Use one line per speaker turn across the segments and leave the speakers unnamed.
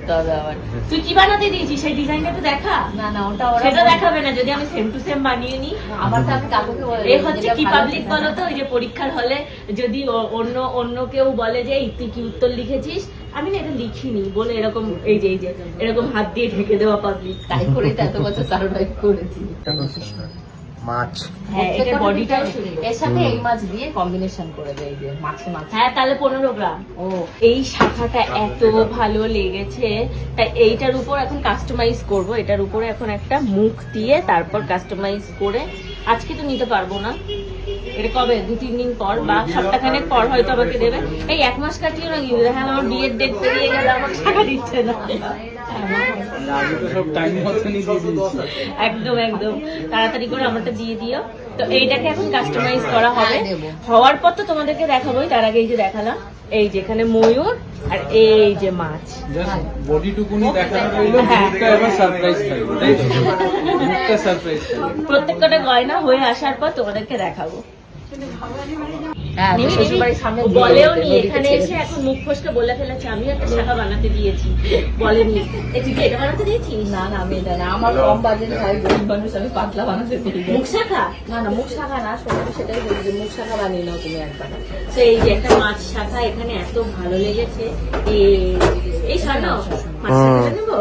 করতে হবে আবার।
তুই কি বানাতে দিয়েছিস সেই ডিজাইনটা তো দেখা।
না না ওটা
সেটা দেখাবে না যদি আমি সেম টু সেম বানিয়ে নিই।
আমারটা আমি কাকুকে বলে
এই হচ্ছে কি পাবলিক বলো তো, ওই যে পরীক্ষার হলে যদি অন্য কেউ বলে যে তুই কি উত্তর লিখেছিস, আমি না এটা লিখিনি বলে এরকম এই যে এরকম হাত দিয়ে ঢেকে দেওয়া পাবলিক।
তাই করে তো এত বছর সার্ভাইভ করেছি।
মাছ
হ্যাঁ এটা বডিটা
এর সাথে এই মাছ দিয়ে কম্বিনেশন করে দেয়, এই যে মাছে মাছ।
হ্যাঁ তাহলে 15 গ্রাম।
ও
এই শাখাটা এত ভালো লেগেছে, তাই এইটার উপর এখন কাস্টমাইজ করব। এটার উপরে এখন একটা মুখ দিয়ে তারপর কাস্টমাইজ করে, আজকে তো নিতে পারবো না, এটা কবে 2-3 দিন পর বা সপ্তাহখানেক পর হয়তো আমাকে দেবে। এই 1 মাস কাটিয়ে না কিন্তু দেখা আমার বিয়ের ডেট পেরিয়ে গেলে আমার টাকা দিচ্ছে না। একদম একদম তাড়াতাড়ি করে আমারটা দিয়ে দিও। তো এইটাকে এখন কাস্টমাইজ করা হবে, হওয়ার পর তো তোমাদেরকে দেখাবোই। তার আগে এই যে দেখালাম, এই যেখানে ময়ূর আর এই যে মাছ,
বডিটুকুনি দেখানো রইলো, মুখটা এবার সারপ্রাইজ থাকবে, তাই তো? মুখটা সারপ্রাইজ থাকবে।
প্রত্যেকটা গয়না হয়ে আসার পর তোমাদেরকে দেখাবো।
হ্যাঁ তো শ্বশুরবাড়ির সামনে
বলেও নি এখানে এসে এখন মুখ ফসকে বলে ফেলেছে আমি একটা শাখা বানাতে দিয়েছি, বলেনি। তুই কি এটা বানাতে দিয়েছিস?
না না আমি এটা না, আমার কম বাজেট হয়, গরিব মানুষ, আমি পাতলা বানাতে দিই।
মুখ শাখা
না না মুখ শাখা না, সত্যি সেটাই বলি যে মুখ শাখা বানিয়ে নাও তুমি একবার।
তো এই যে একটা মাছ শাখা এখানে এত ভালো লেগেছে। এই শোনো মাছ শাখাটা নেবো।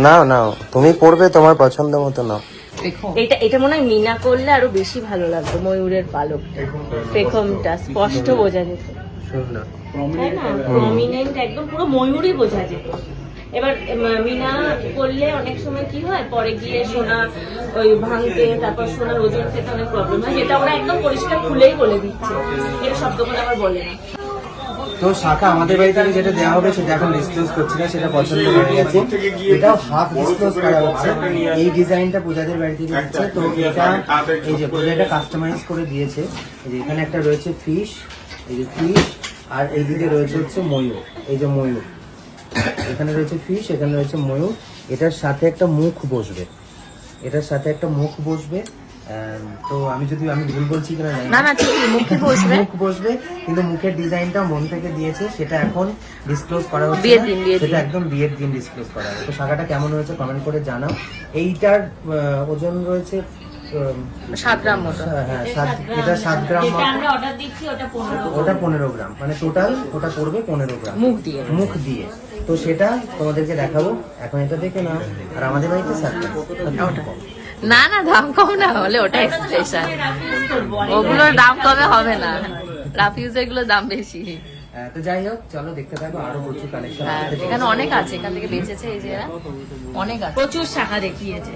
নাও নাও, তুমি পড়বে তোমার পছন্দ মতো নাও।
দেখো
এটা মনে হয় মিনা করলে আরো বেশি ভালো লাগতো, ময়ূরের পালক পেখমটা স্পষ্ট বোঝা যেত, তাই না? প্রমিনেন্ট একদম পুরো ময়ূরই বোঝা যেত। এবার মিনা করলে অনেক সময় কি হয়, পরে গিয়ে সোনা ওই ভাঙতে, তারপর সোনার ওজন পেতে অনেক প্রবলেম হয়, যেটা ওরা একদম পরিষ্কার খুলেই বলে দিচ্ছে। এটা সব দোকানে আবার বলে না।
তো শাখা আমাদের বাড়ি থেকে যেটা দেওয়া হবে সেটা এখন ডিসক্লোজ করছি না, সেটা পছন্দ হয়ে গেছে। এটাও হাফ ডিসক্লোজ করা হচ্ছে। এই ডিজাইনটা পূজাদের বাড়ি থেকে দিচ্ছে, তো এটা এই যে পূজাটা কাস্টমাইজ করে দিয়েছে। এই যে এখানে একটা রয়েছে ফিশ, এই যে ফিশ, আর এইদিকে রয়েছে হচ্ছে ময়ূর, এই যে ময়ূর, এখানে রয়েছে ফিশ, এখানে রয়েছে ময়ূর। এটার সাথে একটা মুখ বসবে, এটার সাথে একটা মুখ বসবে। তো আমি ভুল বলছি কিনা
না না ঠিক মুখে বসবে,
মুখ বসবে, কিন্তু মুখের ডিজাইনটা মন থেকে দিয়েছে, সেটা এখন ডিসক্লোজ করা হচ্ছে
বিয়ের
না,
দিন,
সেটা একদম বিয়ের দিন ডিসক্লোজ করা হবে। তো শাখাটা কেমন হয়েছে কমেন্ট করে জানাও। এইটার ওজন রয়েছে
7 গ্রাম মতো।
হ্যাঁ এটা 7 গ্রাম
যেটা
মতো,
আমরা অর্ডার দিচ্ছি ওটা 15।
ওটা 15 গ্রাম, মানে টোটাল ওটা পড়বে 15 গ্রাম
মুখ দিয়ে।
তো সেটা তোমাদেরকে দেখাবো, এখন এটা দেখে নাও। আর আমাদের বাড়িতে
না না দাম কম না হলে ওটা এক্সপ্রেশন, ওগুলোর দাম কমে হবে না, রাফ ইউজের গুলোর দাম বেশি।
তো যাই হোক, চলো দেখতে থাকো, আরো প্রচুর কালেকশন
হ্যাঁ এখানে অনেক আছে, এখান থেকে বেঁচেছে এই যে এরা, অনেক আছে।
প্রচুর শাখা দেখিয়েছে।